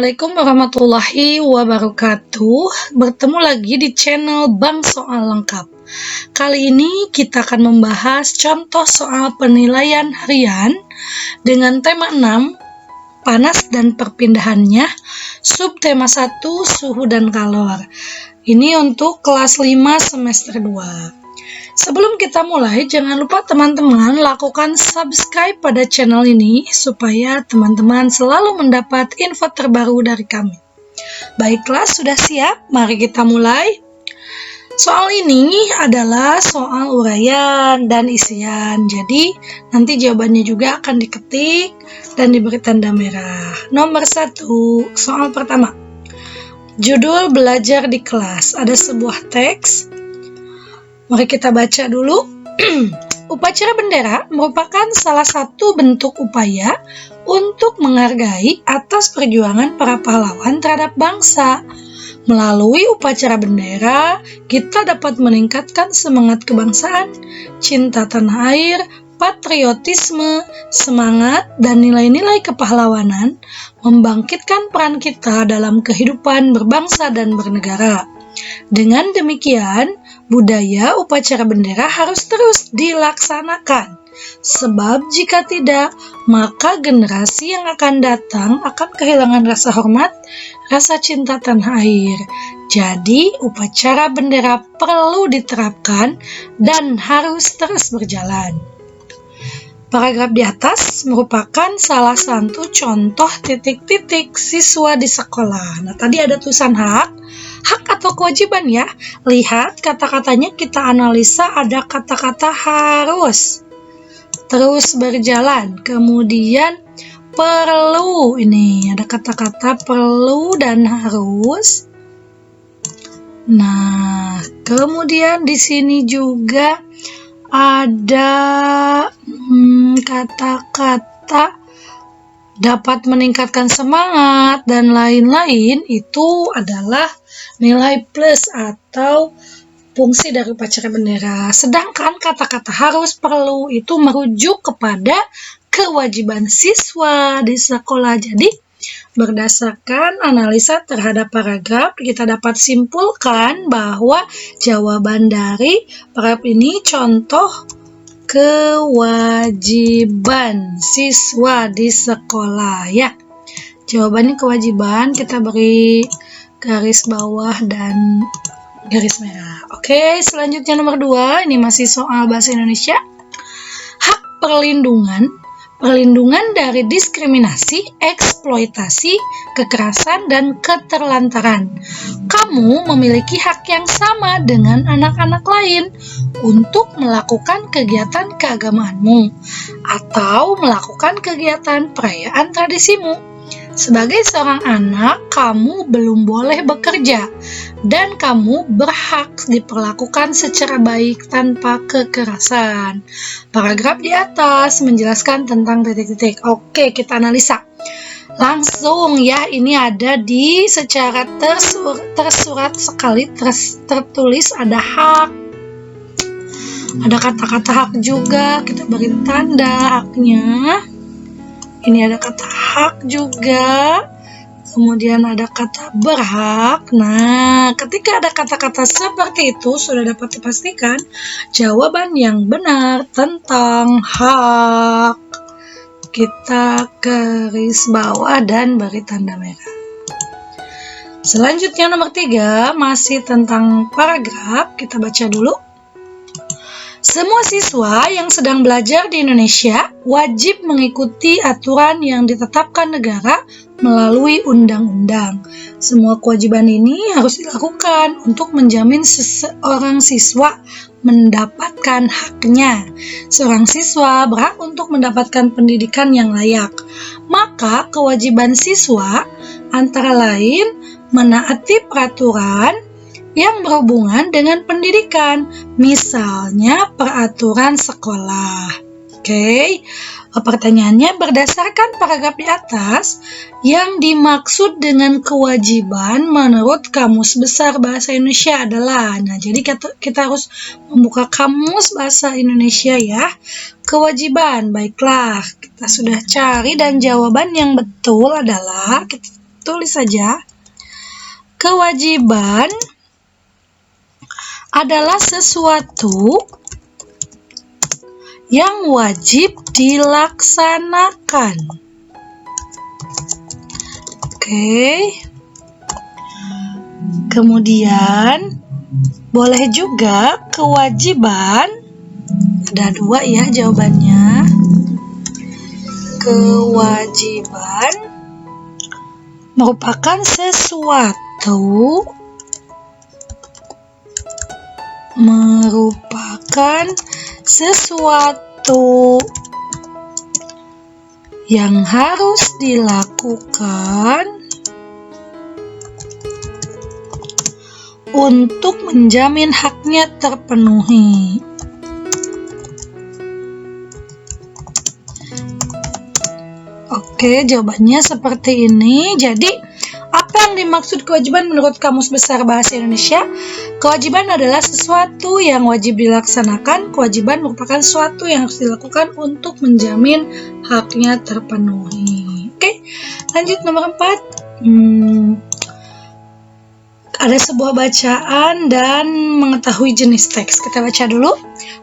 Assalamualaikum warahmatullahi wabarakatuh. Bertemu lagi di channel Bang Soal Lengkap. Kali ini kita akan membahas contoh soal penilaian harian dengan tema 6, panas dan perpindahannya, subtema 1, suhu dan kalor. Ini untuk kelas 5 semester 2. Sebelum kita mulai, jangan lupa teman-teman lakukan subscribe pada channel ini supaya teman-teman selalu mendapat info terbaru dari kami. Baiklah, sudah siap? Mari kita mulai. Soal ini adalah soal uraian dan isian. Jadi, nanti jawabannya juga akan diketik dan diberi tanda merah. Nomor 1, soal pertama. Judul belajar di kelas. Ada sebuah teks. Mari kita baca dulu. Upacara bendera merupakan salah satu bentuk upaya untuk menghargai atas perjuangan para pahlawan terhadap bangsa. Melalui upacara bendera, kita dapat meningkatkan semangat kebangsaan, cinta tanah air, patriotisme, semangat, dan nilai-nilai kepahlawanan, membangkitkan peran kita dalam kehidupan berbangsa dan bernegara. Dengan demikian, budaya upacara bendera harus terus dilaksanakan. Sebab jika tidak, maka generasi yang akan datang akan kehilangan rasa hormat, rasa cinta tanah air. Jadi, upacara bendera perlu diterapkan dan harus terus berjalan. Paragraf di atas merupakan salah satu contoh titik-titik siswa di sekolah. Nah, tadi ada tulisan hak atau kewajiban ya. Lihat kata-katanya, kita analisa, ada kata-kata harus, terus berjalan, kemudian perlu, ini ada kata-kata perlu dan harus. Nah, kemudian di sini juga ada kata-kata dapat meningkatkan semangat dan lain-lain. Itu adalah nilai plus atau fungsi dari upacara bendera. Sedangkan kata-kata harus, perlu itu merujuk kepada kewajiban siswa di sekolah. Jadi berdasarkan analisa terhadap paragraf, kita dapat simpulkan bahwa jawaban dari paragraf ini contoh kewajiban siswa di sekolah ya. Jawabannya kewajiban, kita beri garis bawah dan garis merah. Oke, selanjutnya nomor 2, ini masih soal bahasa Indonesia. Hak perlindungan dari diskriminasi, eksploitasi, kekerasan, dan keterlantaran. Kamu memiliki hak yang sama dengan anak-anak lain untuk melakukan kegiatan keagamaanmu atau melakukan kegiatan perayaan tradisimu. Sebagai seorang anak, kamu belum boleh bekerja dan kamu berhak diperlakukan secara baik tanpa kekerasan. Paragraf di atas menjelaskan tentang titik-titik. Oke, kita analisa. Langsung ya, ini ada di secara tersurat sekali, tertulis ada hak. Ada kata-kata hak juga, kita beri tanda haknya. Ini ada kata hak juga, kemudian ada kata berhak. Nah, ketika ada kata-kata seperti itu, sudah dapat dipastikan jawaban yang benar tentang hak. Kita garis bawah dan beri tanda merah. Selanjutnya nomor 3, masih tentang paragraf, kita baca dulu. Semua siswa yang sedang belajar di Indonesia wajib mengikuti aturan yang ditetapkan negara melalui undang-undang. Semua kewajiban ini harus dilakukan untuk menjamin seseorang siswa mendapatkan haknya. Seorang siswa berhak untuk mendapatkan pendidikan yang layak. Maka kewajiban siswa antara lain menaati peraturan yang berhubungan dengan pendidikan, misalnya peraturan sekolah. Oke, pertanyaannya, berdasarkan paragraf di atas, yang dimaksud dengan kewajiban menurut Kamus Besar Bahasa Indonesia adalah, nah jadi kita harus membuka Kamus Bahasa Indonesia ya. Kewajiban, baiklah, kita sudah cari dan jawaban yang betul adalah, kita Tulis saja. Kewajiban adalah sesuatu yang wajib dilaksanakan. Oke. Kemudian boleh juga kewajiban, ada 2 ya jawabannya. Kewajiban merupakan sesuatu yang harus dilakukan untuk menjamin haknya terpenuhi. Oke, jawabannya seperti ini. Jadi, apa yang dimaksud kewajiban menurut Kamus Besar Bahasa Indonesia? Kewajiban adalah sesuatu yang wajib dilaksanakan. Kewajiban merupakan sesuatu yang harus dilakukan untuk menjamin haknya terpenuhi. Oke, lanjut nomor 4. Ada sebuah bacaan dan mengetahui jenis teks. Kita baca dulu.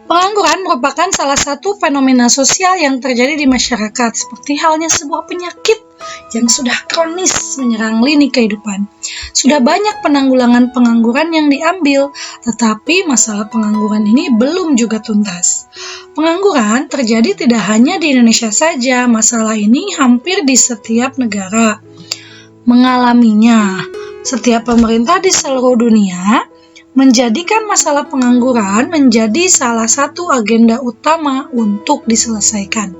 Pengangguran merupakan salah satu fenomena sosial yang terjadi di masyarakat, seperti halnya sebuah penyakit yang sudah kronis menyerang lini kehidupan. Sudah banyak penanggulangan pengangguran yang diambil, tetapi masalah pengangguran ini belum juga tuntas. Pengangguran terjadi tidak hanya di Indonesia saja, masalah ini hampir di setiap negara mengalaminya. Setiap pemerintah di seluruh dunia menjadikan masalah pengangguran menjadi salah satu agenda utama untuk diselesaikan.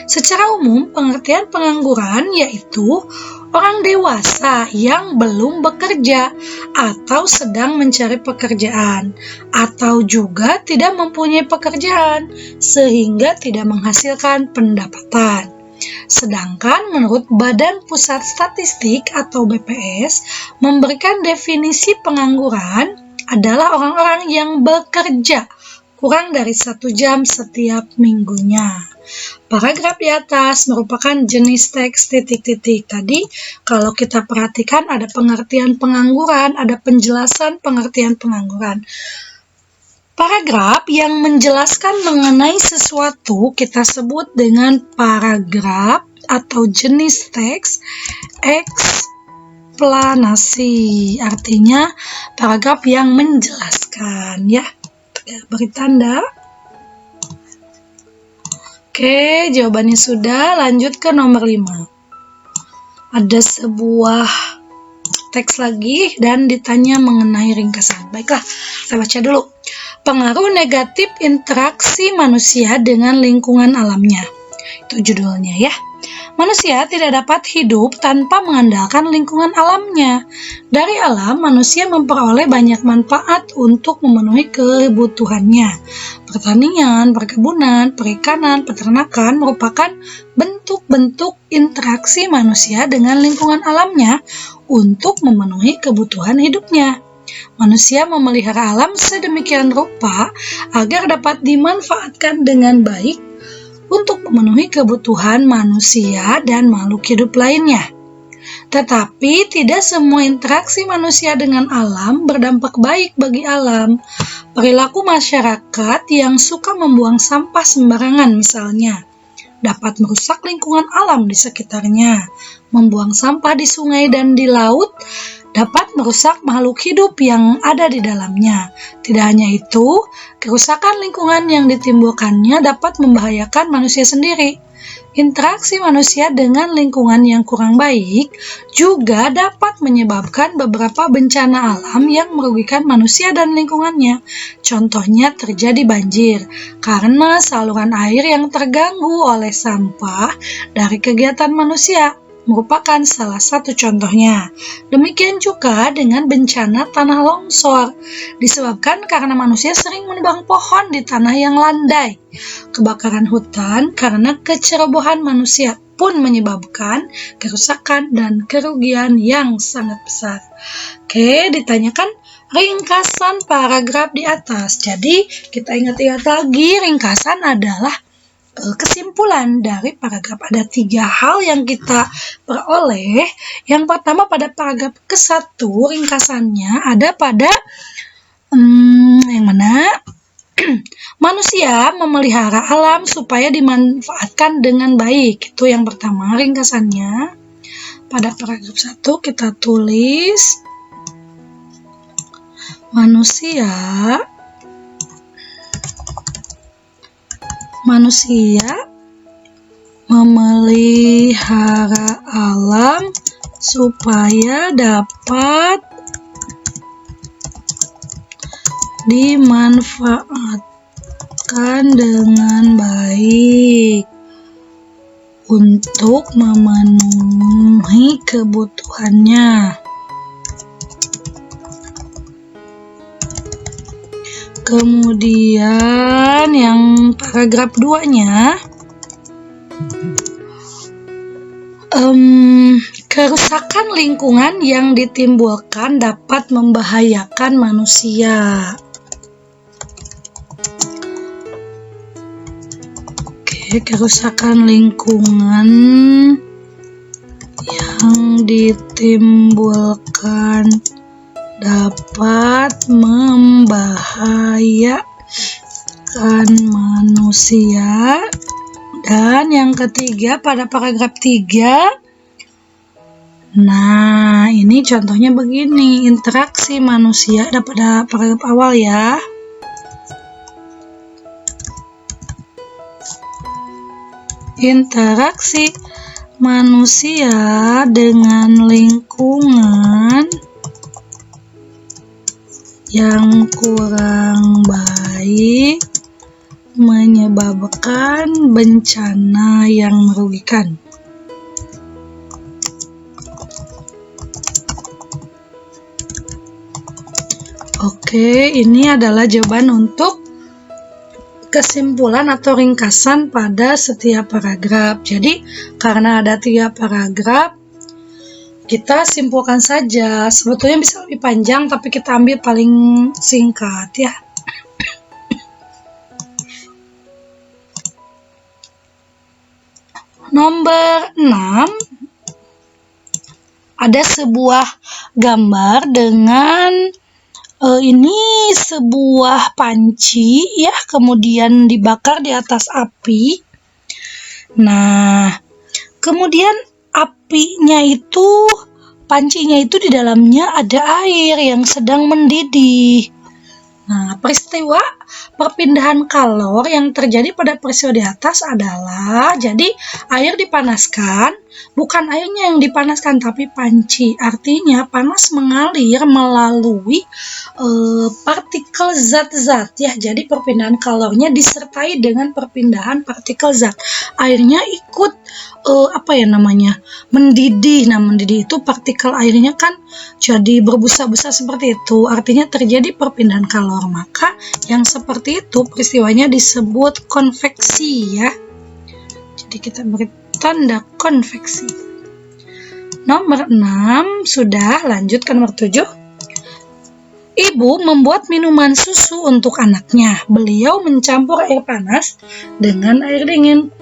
Secara umum, pengertian pengangguran yaitu orang dewasa yang belum bekerja atau sedang mencari pekerjaan, atau juga tidak mempunyai pekerjaan sehingga tidak menghasilkan pendapatan. Sedangkan menurut Badan Pusat Statistik atau BPS memberikan definisi pengangguran adalah orang-orang yang bekerja kurang dari 1 jam setiap minggunya. Paragraf di atas merupakan jenis teks titik-titik. Tadi kalau kita perhatikan ada pengertian pengangguran, ada penjelasan pengertian pengangguran. Paragraf yang menjelaskan mengenai sesuatu kita sebut dengan paragraf atau jenis teks eksplanasi. Artinya paragraf yang menjelaskan ya. Beri tanda. Oke, jawabannya sudah. Lanjut ke nomor 5. Ada sebuah teks lagi dan ditanya mengenai ringkasan. Baiklah, saya baca dulu. Pengaruh negatif interaksi manusia dengan lingkungan alamnya. Itu judulnya ya. Manusia tidak dapat hidup tanpa mengandalkan lingkungan alamnya. Dari alam, manusia memperoleh banyak manfaat untuk memenuhi kebutuhannya. Pertanian, perkebunan, perikanan, peternakan merupakan bentuk-bentuk interaksi manusia dengan lingkungan alamnya untuk memenuhi kebutuhan hidupnya. Manusia memelihara alam sedemikian rupa agar dapat dimanfaatkan dengan baik untuk memenuhi kebutuhan manusia dan makhluk hidup lainnya. Tetapi tidak semua interaksi manusia dengan alam berdampak baik bagi alam. Perilaku masyarakat yang suka membuang sampah sembarangan misalnya dapat merusak lingkungan alam di sekitarnya. Membuang sampah di sungai dan di laut dapat merusak makhluk hidup yang ada di dalamnya. Tidak hanya itu, kerusakan lingkungan yang ditimbulkannya dapat membahayakan manusia sendiri. Interaksi manusia dengan lingkungan yang kurang baik juga dapat menyebabkan beberapa bencana alam yang merugikan manusia dan lingkungannya. Contohnya terjadi banjir karena saluran air yang terganggu oleh sampah dari kegiatan manusia. Merupakan salah satu contohnya. Demikian juga dengan bencana tanah longsor, disebabkan karena manusia sering menebang pohon di tanah yang landai. Kebakaran hutan karena kecerobohan manusia pun menyebabkan kerusakan dan kerugian yang sangat besar. Oke, ditanyakan ringkasan paragraf di atas. Jadi, kita ingat-ingat lagi, ringkasan adalah kesimpulan dari paragraf. Ada 3 hal yang kita peroleh. Yang pertama, pada paragraf ke-1 ringkasannya ada pada yang mana manusia memelihara alam supaya dimanfaatkan dengan baik. Itu yang pertama ringkasannya. Pada paragraf 1 kita tulis manusia memelihara alam supaya dapat dimanfaatkan dengan baik untuk memenuhi kebutuhannya. Kemudian yang paragraf 2-nya, kerusakan lingkungan yang ditimbulkan dapat membahayakan manusia. Kerusakan lingkungan yang ditimbulkan dapat membahayakan manusia. Dan yang ketiga pada paragraf 3, nah ini contohnya begini, interaksi manusia, ada pada paragraf awal ya. Interaksi manusia dengan lingkungan yang kurang baik menyebabkan bencana yang merugikan. Oke, ini adalah jawaban untuk kesimpulan atau ringkasan pada setiap paragraf. Jadi karena ada 3 paragraf, kita simpulkan saja. Sebetulnya bisa lebih panjang, tapi kita ambil paling singkat ya. Nomor 6, ada sebuah gambar dengan ini sebuah panci ya, kemudian dibakar di atas api. Nah, kemudian pancinya itu di dalamnya ada air yang sedang mendidih. Nah, peristiwa perpindahan kalor yang terjadi pada peristiwa di atas adalah, jadi air dipanaskan, bukan airnya yang dipanaskan tapi panci. Artinya panas mengalir melalui partikel zat-zat ya. Jadi perpindahan kalornya disertai dengan perpindahan partikel zat. Airnya ikut mendidih. Nah, mendidih itu partikel airnya kan jadi berbusa-busa seperti itu. Artinya terjadi perpindahan kalor. Maka yang seperti itu peristiwanya disebut konveksi ya. Jadi kita beri tanda konveksi. Nomor 6 sudah, lanjut ke nomor 7. Ibu membuat minuman susu untuk anaknya. Beliau mencampur air panas dengan air dingin.